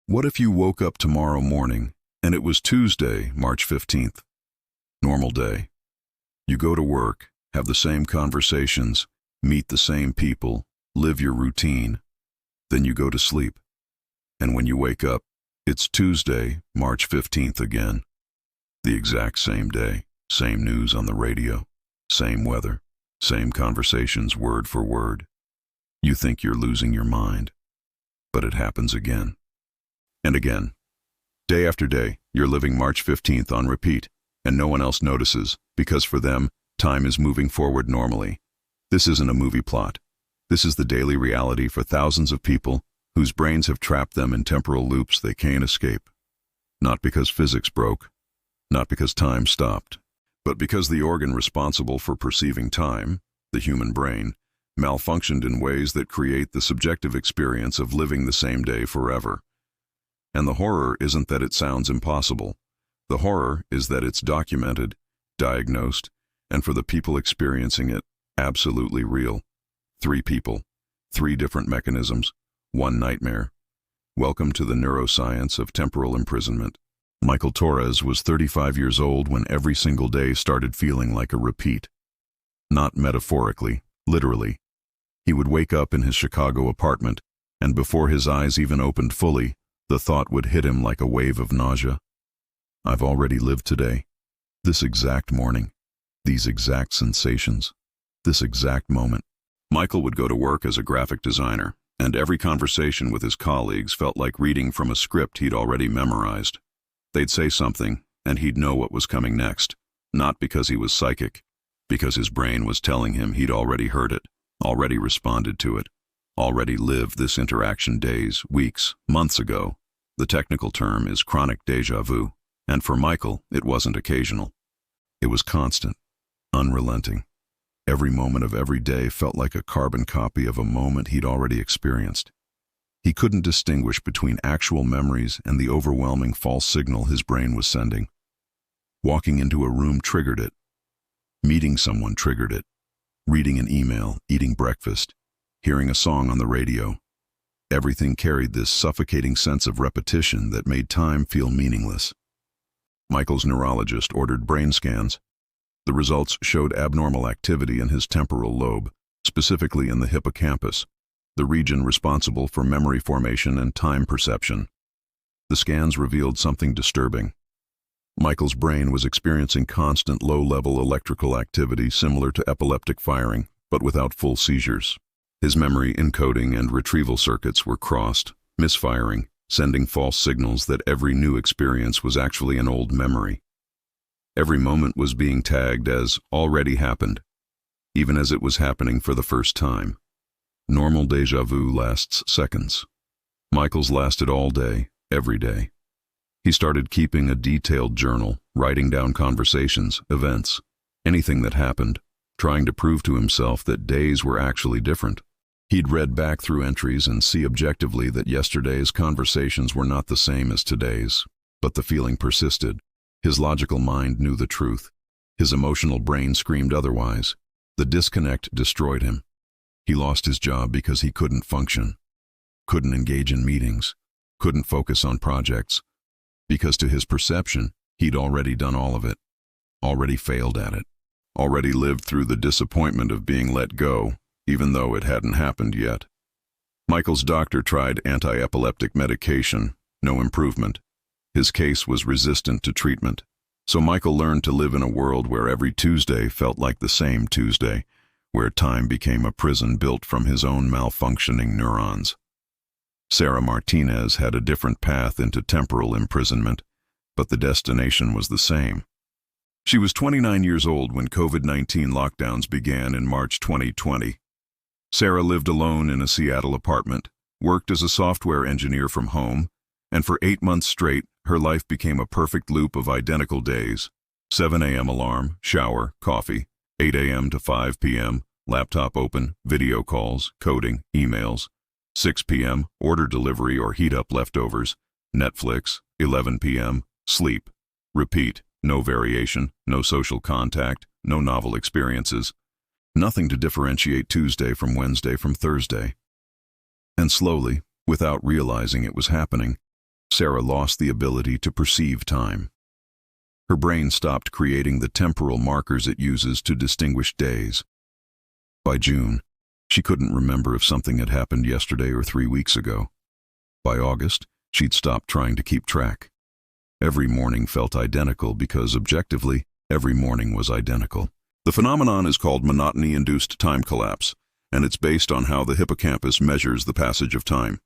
What if you woke up tomorrow morning and it was Tuesday, March 15th? Normal day. You go to work, have the same conversations, meet the same people, live your routine. Then you go to sleep. And when you wake up, it's Tuesday, March 15th again. The exact same day, same news on the radio, same weather, same conversations word for word. You think you're losing your mind, but it happens again. And again. Day after day, you're living March 15th on repeat, and no one else notices, because for them, time is moving forward normally. This isn't a movie plot. This is the daily reality for thousands of people whose brains have trapped them in temporal loops they can't escape. Not because physics broke, not because time stopped, but because the organ responsible for perceiving time, the human brain, malfunctioned in ways that create the subjective experience of living the same day forever. And the horror isn't that it sounds impossible. The horror is that it's documented, diagnosed, and for the people experiencing it, absolutely real. 3 people, 3 different mechanisms, 1 nightmare. Welcome to the neuroscience of temporal imprisonment. Michael Torres was 35 years old when every single day started feeling like a repeat. Not metaphorically, literally. He would wake up in his Chicago apartment, and before his eyes even opened fully, the thought would hit him like a wave of nausea. I've already lived today. This exact morning. These exact sensations. This exact moment. Michael would go to work as a graphic designer, and every conversation with his colleagues felt like reading from a script he'd already memorized. They'd say something, and he'd know what was coming next. Not because he was psychic, because his brain was telling him he'd already heard it, already responded to it, already lived this interaction days, weeks, months ago. The technical term is chronic deja vu, and for Michael, it wasn't occasional. It was constant, unrelenting. Every moment of every day felt like a carbon copy of a moment he'd already experienced. He couldn't distinguish between actual memories and the overwhelming false signal his brain was sending. Walking into a room triggered it. Meeting someone triggered it. Reading an email, eating breakfast, hearing a song on the radio. Everything carried this suffocating sense of repetition that made time feel meaningless. Michael's neurologist ordered brain scans. The results showed abnormal activity in his temporal lobe, specifically in the hippocampus, the region responsible for memory formation and time perception. The scans revealed something disturbing. Michael's brain was experiencing constant low-level electrical activity similar to epileptic firing, but without full seizures. His memory encoding and retrieval circuits were crossed, misfiring, sending false signals that every new experience was actually an old memory. Every moment was being tagged as already happened, even as it was happening for the first time. Normal deja vu lasts seconds. Michael's lasted all day, every day. He started keeping a detailed journal, writing down conversations, events, anything that happened, trying to prove to himself that days were actually different. He'd read back through entries and see objectively that yesterday's conversations were not the same as today's, but the feeling persisted. His logical mind knew the truth. His emotional brain screamed otherwise. The disconnect destroyed him. He lost his job because he couldn't function, couldn't engage in meetings, couldn't focus on projects, because to his perception, he'd already done all of it, already failed at it, already lived through the disappointment of being let go, even though it hadn't happened yet. Michael's doctor tried anti-epileptic medication, no improvement. His case was resistant to treatment, so Michael learned to live in a world where every Tuesday felt like the same Tuesday, where time became a prison built from his own malfunctioning neurons. Sarah Martinez had a different path into temporal imprisonment, but the destination was the same. She was 29 years old when COVID-19 lockdowns began in March 2020. Sarah lived alone in a Seattle apartment, worked as a software engineer from home, and for 8 months straight, her life became a perfect loop of identical days. 7 a.m. alarm, shower, coffee, 8 a.m. to 5 p.m., laptop open, video calls, coding, emails. 6 p.m., order delivery or heat up leftovers, Netflix, 11 p.m., sleep. Repeat, no variation, no social contact, no novel experiences. Nothing to differentiate Tuesday from Wednesday from Thursday. And slowly, without realizing it was happening, Sarah lost the ability to perceive time. Her brain stopped creating the temporal markers it uses to distinguish days. By June, she couldn't remember if something had happened yesterday or 3 weeks ago. By August, she'd stopped trying to keep track. Every morning felt identical because, objectively, every morning was identical. The phenomenon is called monotony-induced time collapse, and it's based on how the hippocampus measures the passage of time.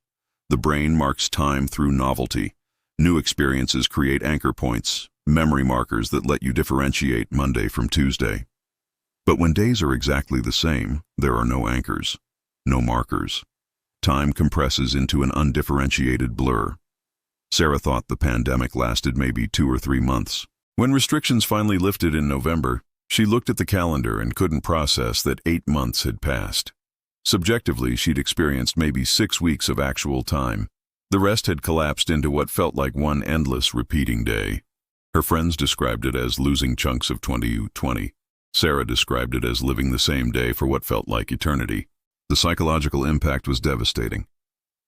The brain marks time through novelty. New experiences create anchor points, memory markers that let you differentiate Monday from Tuesday. But when days are exactly the same, there are no anchors, no markers. Time compresses into an undifferentiated blur. Sarah thought the pandemic lasted maybe 2 or 3 months. When restrictions finally lifted in November, she looked at the calendar and couldn't process that 8 months had passed. Subjectively, she'd experienced maybe 6 weeks of actual time. The rest had collapsed into what felt like one endless repeating day. Her friends described it as losing chunks of 2020. Sarah described it as living the same day for what felt like eternity. The psychological impact was devastating.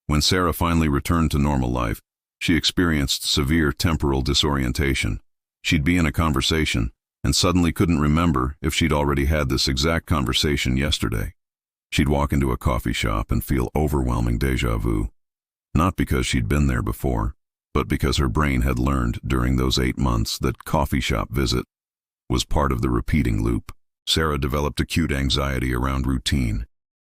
When Sarah finally returned to normal life, she experienced severe temporal disorientation. She'd be in a conversation and suddenly couldn't remember if she'd already had this exact conversation yesterday. She'd walk into a coffee shop and feel overwhelming deja vu. Not because she'd been there before, but because her brain had learned during those 8 months that coffee shop visit was part of the repeating loop. Sarah developed acute anxiety around routine.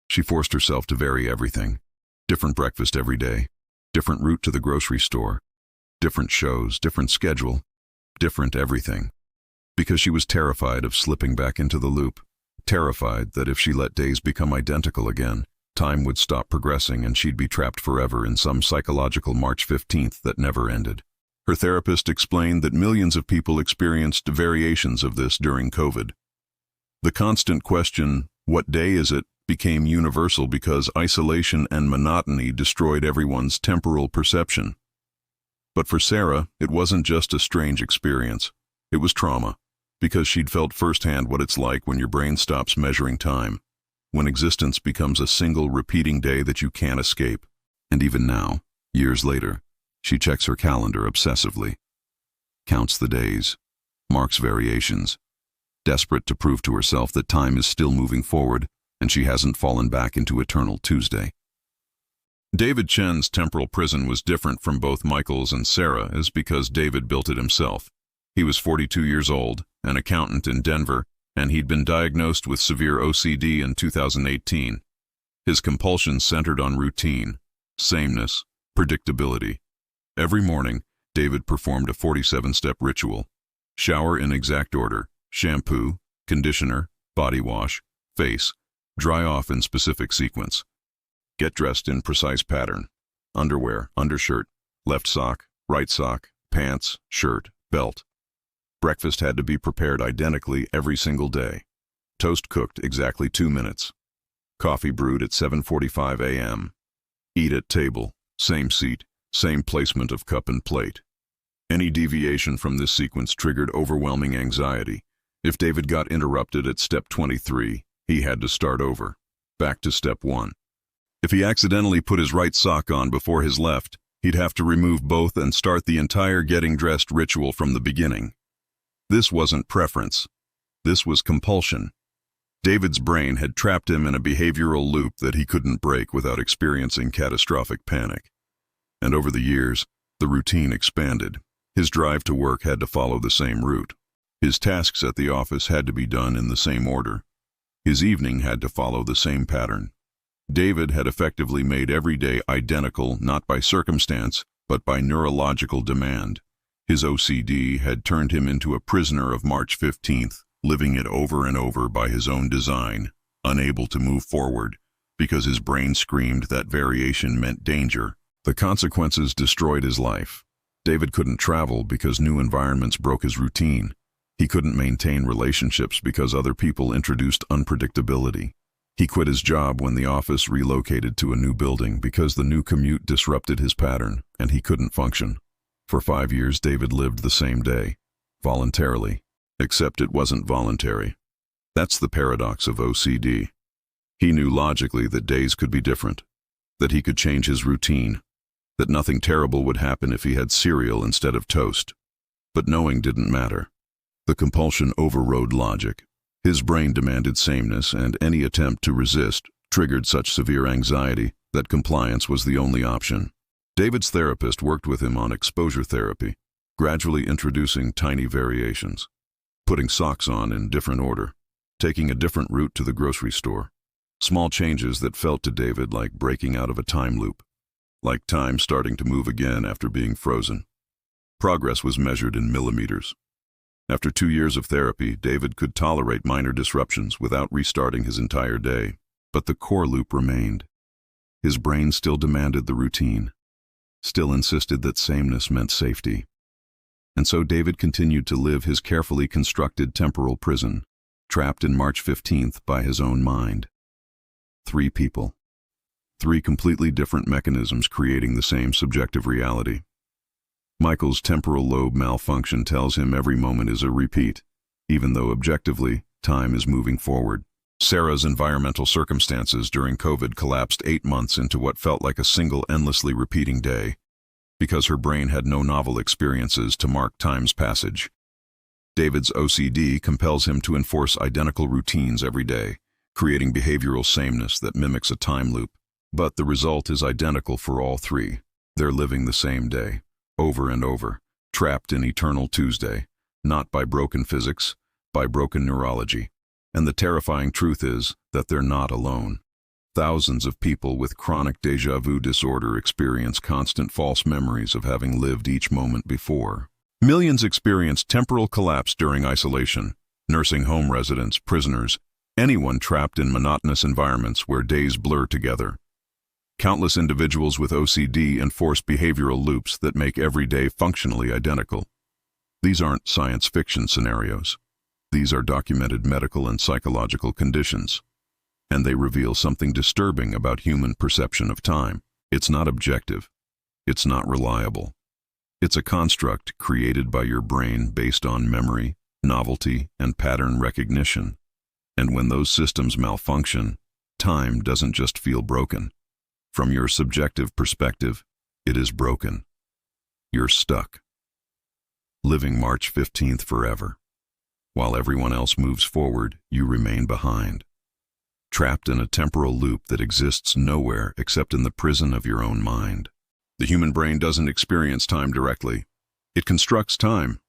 She forced herself to vary everything. Different breakfast every day, different route to the grocery store, different shows, different schedule, different everything. Because she was terrified of slipping back into the loop, terrified that if she let days become identical again, time would stop progressing and she'd be trapped forever in some psychological March 15th that never ended. Her therapist explained that millions of people experienced variations of this during COVID. The constant question, "What day is it?" became universal because isolation and monotony destroyed everyone's temporal perception. But for Sarah, it wasn't just a strange experience. It was trauma, because she'd felt firsthand what it's like when your brain stops measuring time, when existence becomes a single repeating day that you can't escape. And even now, years later, she checks her calendar obsessively, counts the days, marks variations, desperate to prove to herself that time is still moving forward and she hasn't fallen back into eternal Tuesday. David Chen's temporal prison was different from both Michael's and Sarah is because David built it himself. He was 42 years old, an accountant in Denver, and he'd been diagnosed with severe OCD in 2018. His compulsions centered on routine, sameness, predictability. Every morning, David performed a 47-step ritual. Shower in exact order, shampoo, conditioner, body wash, face, dry off in specific sequence. Get dressed in precise pattern. Underwear, undershirt, left sock, right sock, pants, shirt, belt. Breakfast had to be prepared identically every single day. Toast cooked exactly 2 minutes. Coffee brewed at 7:45 a.m. Eat at table, same seat, same placement of cup and plate. Any deviation from this sequence triggered overwhelming anxiety. If David got interrupted at step 23, he had to start over, back to step 1. If he accidentally put his right sock on before his left, he'd have to remove both and start the entire getting dressed ritual from the beginning. This wasn't preference. This was compulsion. David's brain had trapped him in a behavioral loop that he couldn't break without experiencing catastrophic panic. And over the years, the routine expanded. His drive to work had to follow the same route. His tasks at the office had to be done in the same order. His evening had to follow the same pattern. David had effectively made every day identical not by circumstance, but by neurological demand. His OCD had turned him into a prisoner of March 15th, living it over and over by his own design, unable to move forward, because his brain screamed that variation meant danger. The consequences destroyed his life. David couldn't travel because new environments broke his routine. He couldn't maintain relationships because other people introduced unpredictability. He quit his job when the office relocated to a new building because the new commute disrupted his pattern, and he couldn't function. For 5 years, David lived the same day, voluntarily, except it wasn't voluntary. That's the paradox of OCD. He knew logically that days could be different, that he could change his routine, that nothing terrible would happen if he had cereal instead of toast. But knowing didn't matter. The compulsion overrode logic. His brain demanded sameness, and any attempt to resist triggered such severe anxiety that compliance was the only option. David's therapist worked with him on exposure therapy, gradually introducing tiny variations, putting socks on in different order, taking a different route to the grocery store. Small changes that felt to David like breaking out of a time loop, like time starting to move again after being frozen. Progress was measured in millimeters. After 2 years of therapy, David could tolerate minor disruptions without restarting his entire day, but the core loop remained. His brain still demanded the routine, still insisted that sameness meant safety. And so David continued to live his carefully constructed temporal prison, trapped in March 15th by his own mind. 3 people. 3 completely different mechanisms creating the same subjective reality. Michael's temporal lobe malfunction tells him every moment is a repeat, even though objectively, time is moving forward. Sarah's environmental circumstances during COVID collapsed 8 months into what felt like a single endlessly repeating day, because her brain had no novel experiences to mark time's passage. David's OCD compels him to enforce identical routines every day, creating behavioral sameness that mimics a time loop. But the result is identical for all 3. They're living the same day, over and over, trapped in eternal Tuesday, not by broken physics, by broken neurology. And the terrifying truth is that they're not alone. Thousands of people with chronic deja vu disorder experience constant false memories of having lived each moment before. Millions experience temporal collapse during isolation. Nursing home residents, prisoners, anyone trapped in monotonous environments where days blur together. Countless individuals with OCD enforce behavioral loops that make every day functionally identical. These aren't science fiction scenarios. These are documented medical and psychological conditions. And they reveal something disturbing about human perception of time. It's not objective. It's not reliable. It's a construct created by your brain based on memory, novelty, and pattern recognition. And when those systems malfunction, time doesn't just feel broken. From your subjective perspective, it is broken. You're stuck. Living March 15th forever. While everyone else moves forward, you remain behind. Trapped in a temporal loop that exists nowhere except in the prison of your own mind. The human brain doesn't experience time directly. It constructs time,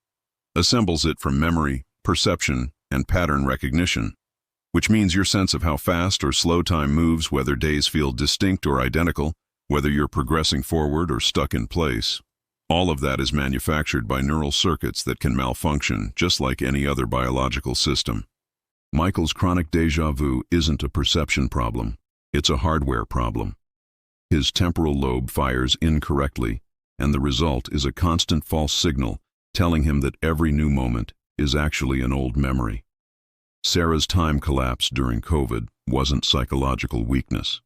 assembles it from memory, perception, and pattern recognition, which means your sense of how fast or slow time moves, whether days feel distinct or identical, whether you're progressing forward or stuck in place. All of that is manufactured by neural circuits that can malfunction, just like any other biological system. Michael's chronic deja vu isn't a perception problem, it's a hardware problem. His temporal lobe fires incorrectly, and the result is a constant false signal telling him that every new moment is actually an old memory. Sarah's time collapse during COVID wasn't psychological weakness.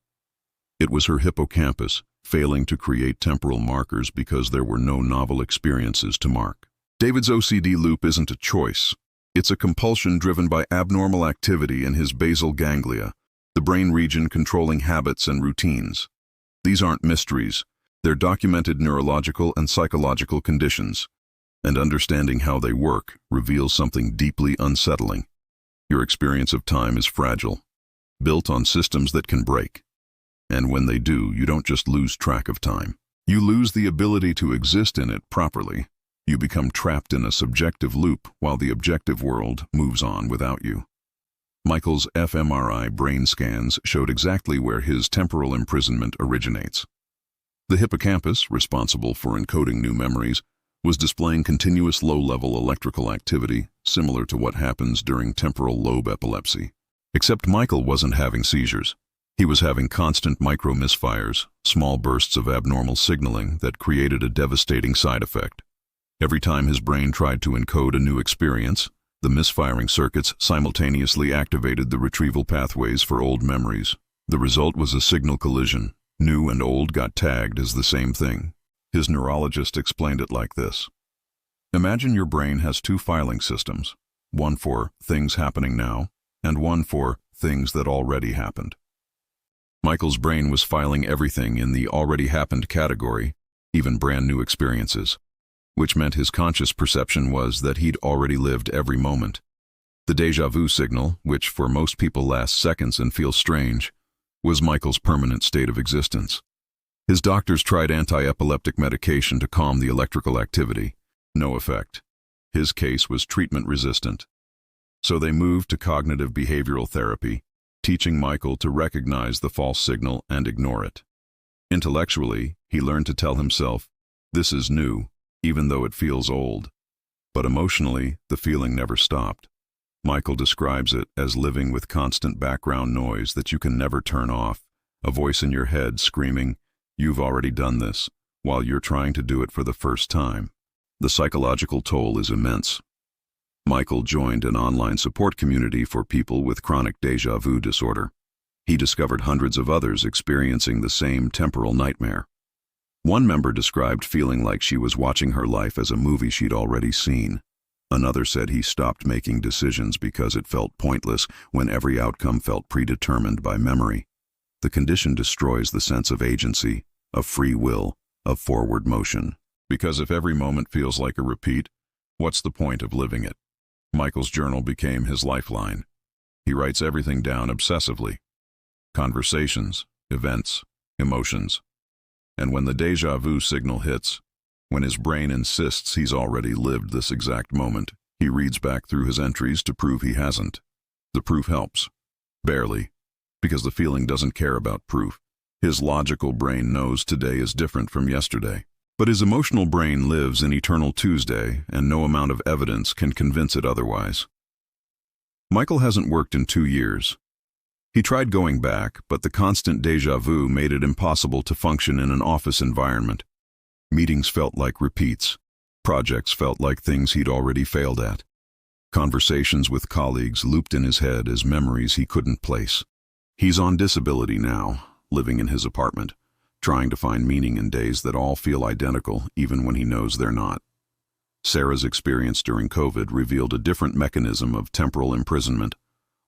It was her hippocampus failing to create temporal markers because there were no novel experiences to mark. David's OCD loop isn't a choice. It's a compulsion driven by abnormal activity in his basal ganglia, the brain region controlling habits and routines. These aren't mysteries. They're documented neurological and psychological conditions, and understanding how they work reveals something deeply unsettling. Your experience of time is fragile, built on systems that can break. And when they do, you don't just lose track of time. You lose the ability to exist in it properly. You become trapped in a subjective loop while the objective world moves on without you. Michael's fMRI brain scans showed exactly where his temporal imprisonment originates. The hippocampus, responsible for encoding new memories, was displaying continuous low-level electrical activity, similar to what happens during temporal lobe epilepsy. Except Michael wasn't having seizures. He was having constant micro-misfires, small bursts of abnormal signaling that created a devastating side effect. Every time his brain tried to encode a new experience, the misfiring circuits simultaneously activated the retrieval pathways for old memories. The result was a signal collision. New and old got tagged as the same thing. His neurologist explained it like this. Imagine your brain has 2 filing systems, one for things happening now, and one for things that already happened. Michael's brain was filing everything in the already happened category, even brand new experiences, which meant his conscious perception was that he'd already lived every moment. The deja vu signal, which for most people lasts seconds and feels strange, was Michael's permanent state of existence. His doctors tried anti-epileptic medication to calm the electrical activity. No effect. His case was treatment-resistant. So they moved to cognitive behavioral therapy, teaching Michael to recognize the false signal and ignore it. Intellectually, he learned to tell himself, "This is new, even though it feels old." But emotionally, the feeling never stopped. Michael describes it as living with constant background noise that you can never turn off, a voice in your head screaming, "You've already done this," while you're trying to do it for the first time. The psychological toll is immense. Michael joined an online support community for people with chronic deja vu disorder. He discovered hundreds of others experiencing the same temporal nightmare. One member described feeling like she was watching her life as a movie she'd already seen. Another said he stopped making decisions because it felt pointless when every outcome felt predetermined by memory. The condition destroys the sense of agency, of free will, of forward motion. Because if every moment feels like a repeat, what's the point of living it? Michael's journal became his lifeline. He writes everything down obsessively. Conversations, events, emotions. And when the deja vu signal hits, when his brain insists he's already lived this exact moment, he reads back through his entries to prove he hasn't. The proof helps. Barely. Because the feeling doesn't care about proof. His logical brain knows today is different from yesterday. But his emotional brain lives in eternal Tuesday, and no amount of evidence can convince it otherwise. Michael hasn't worked in 2 years. He tried going back, but the constant deja vu made it impossible to function in an office environment. Meetings felt like repeats. Projects felt like things he'd already failed at. Conversations with colleagues looped in his head as memories he couldn't place. He's on disability now, living in his apartment, trying to find meaning in days that all feel identical even when he knows they're not. Sarah's experience during COVID revealed a different mechanism of temporal imprisonment,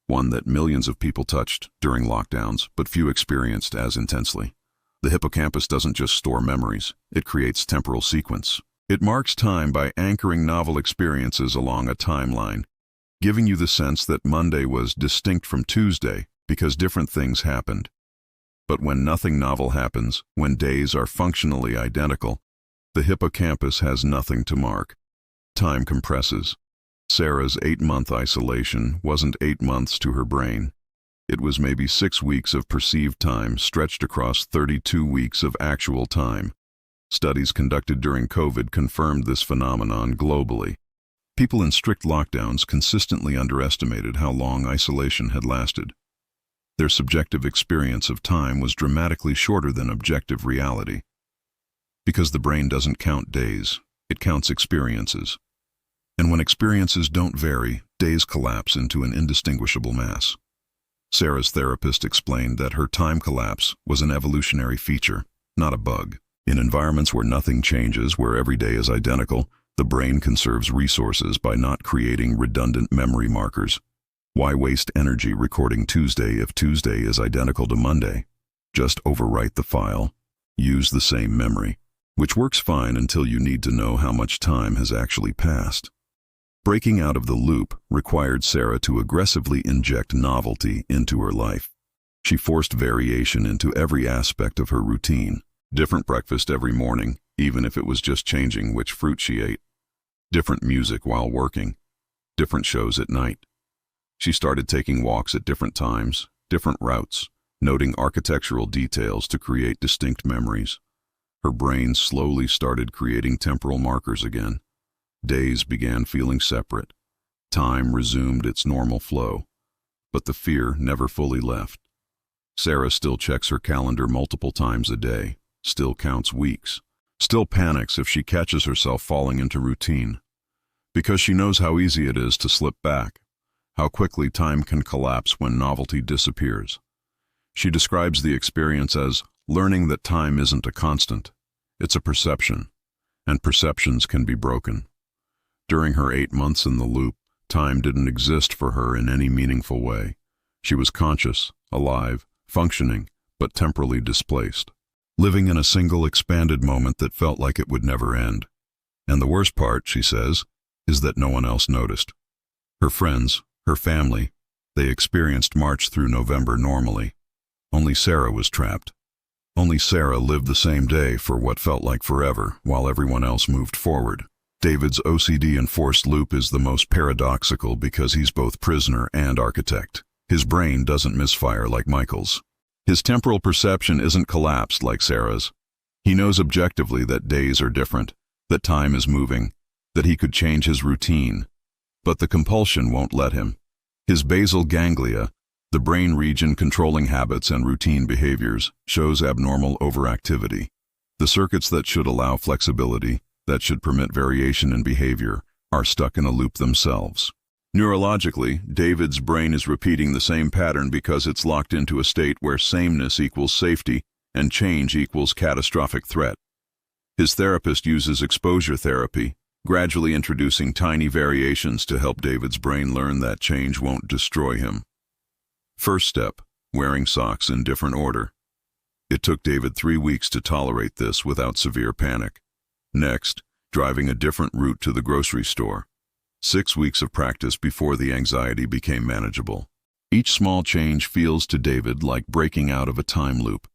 one that millions of people touched during lockdowns, but few experienced as intensely. The hippocampus doesn't just store memories, it creates temporal sequence. It marks time by anchoring novel experiences along a timeline, giving you the sense that Monday was distinct from Tuesday because different things happened. But when nothing novel happens, when days are functionally identical, the hippocampus has nothing to mark. Time compresses. Sarah's 8-month isolation wasn't 8 months to her brain. It was maybe 6 weeks of perceived time stretched across 32 weeks of actual time. Studies conducted during COVID confirmed this phenomenon globally. People in strict lockdowns consistently underestimated how long isolation had lasted. Their subjective experience of time was dramatically shorter than objective reality. Because the brain doesn't count days, it counts experiences. And when experiences don't vary, days collapse into an indistinguishable mass. Sarah's therapist explained that her time collapse was an evolutionary feature, not a bug. In environments where nothing changes, where every day is identical, the brain conserves resources by not creating redundant memory markers. Why waste energy recording Tuesday if Tuesday is identical to Monday? Just overwrite the file. Use the same memory, which works fine until you need to know how much time has actually passed. Breaking out of the loop required Sarah to aggressively inject novelty into her life. She forced variation into every aspect of her routine. Different breakfast every morning, even if it was just changing which fruit she ate. Different music while working. Different shows at night. She started taking walks at different times, different routes, noting architectural details to create distinct memories. Her brain slowly started creating temporal markers again. Days began feeling separate. Time resumed its normal flow. But the fear never fully left. Sarah still checks her calendar multiple times a day, still counts weeks, still panics if she catches herself falling into routine. Because she knows how easy it is to slip back, how quickly time can collapse when novelty disappears. She describes the experience as learning that time isn't a constant, it's a perception, and perceptions can be broken. During her 8 months in the loop, time didn't exist for her in any meaningful way. She was conscious, alive, functioning, but temporally displaced. living in a single expanded moment that felt like it would never end. And the worst part, she says, is that no one else noticed. Her friends, her family, they experienced March through November normally. Only Sarah was trapped. Only Sarah lived the same day for what felt like forever, while everyone else moved forward. David's OCD-enforced loop is the most paradoxical because he's both prisoner and architect. His brain doesn't misfire like Michael's. His temporal perception isn't collapsed like Sarah's. He knows objectively that days are different, that time is moving, that he could change his routine. But the compulsion won't let him. His basal ganglia, the brain region controlling habits and routine behaviors, shows abnormal overactivity. The circuits that should allow flexibility, that should permit variation in behavior, are stuck in a loop themselves. Neurologically, David's brain is repeating the same pattern because it's locked into a state where sameness equals safety and change equals catastrophic threat. His therapist uses exposure therapy, gradually introducing tiny variations to help David's brain learn that change won't destroy him. First step, wearing socks in different order. It took David 3 weeks to tolerate this without severe panic. Next, driving a different route to the grocery store. 6 weeks of practice before the anxiety became manageable. Each small change feels to David like breaking out of a time loop,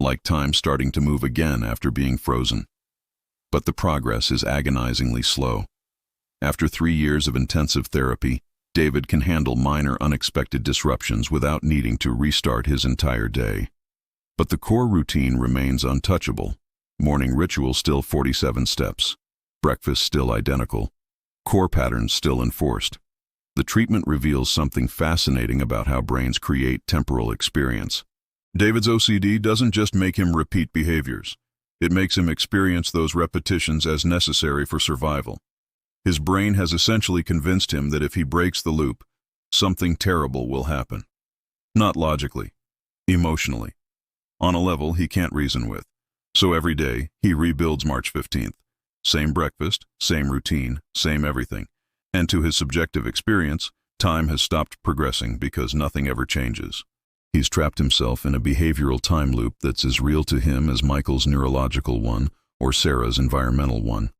like time starting to move again after being frozen. But the progress is agonizingly slow. After 3 years of intensive therapy, David can handle minor unexpected disruptions without needing to restart his entire day. But the core routine remains untouchable. Morning ritual still 47 steps. Breakfast still identical. Core patterns still enforced. The treatment reveals something fascinating about how brains create temporal experience. David's OCD doesn't just make him repeat behaviors. It makes him experience those repetitions as necessary for survival. His brain has essentially convinced him that if he breaks the loop, something terrible will happen. Not logically, emotionally, on a level he can't reason with. So every day, he rebuilds March 15th. Same breakfast, same routine, same everything. And to his subjective experience, time has stopped progressing because nothing ever changes. He's trapped himself in a behavioral time loop that's as real to him as Michael's neurological one or Sarah's environmental one.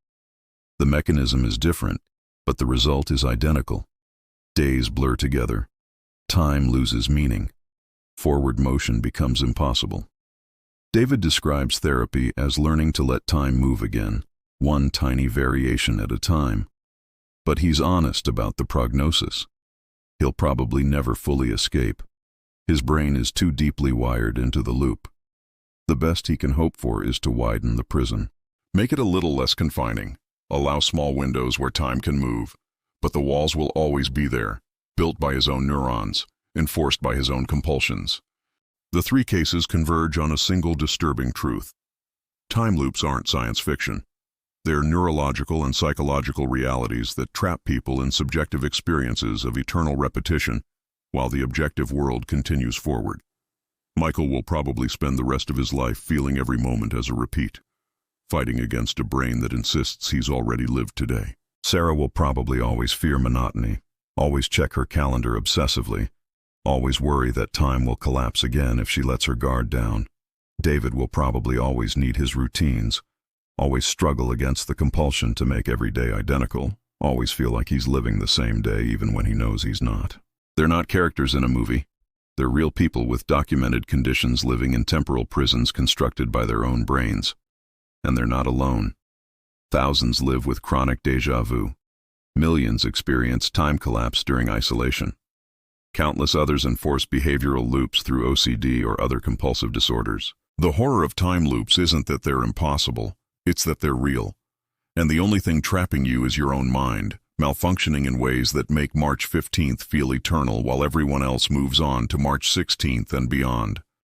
The mechanism is different, but the result is identical. Days blur together. Time loses meaning. Forward motion becomes impossible. David describes therapy as learning to let time move again, one tiny variation at a time. But he's honest about the prognosis. He'll probably never fully escape. His brain is too deeply wired into the loop. The best he can hope for is to widen the prison. Make it a little less confining. Allow small windows where time can move, but the walls will always be there, built by his own neurons, enforced by his own compulsions. The 3 cases converge on a single disturbing truth. Time loops aren't science fiction. They're neurological and psychological realities that trap people in subjective experiences of eternal repetition while the objective world continues forward. Michael will probably spend the rest of his life feeling every moment as a repeat, fighting against a brain that insists he's already lived today. Sarah will probably always fear monotony, always check her calendar obsessively, always worry that time will collapse again if she lets her guard down. David will probably always need his routines, always struggle against the compulsion to make every day identical, always feel like he's living the same day even when he knows he's not. They're not characters in a movie. They're real people with documented conditions living in temporal prisons constructed by their own brains. And they're not alone. Thousands live with chronic deja vu. Millions experience time collapse during isolation. Countless others enforce behavioral loops through OCD or other compulsive disorders. The horror of time loops isn't that they're impossible, it's that they're real. And the only thing trapping you is your own mind, malfunctioning in ways that make March 15th feel eternal while everyone else moves on to March 16th and beyond.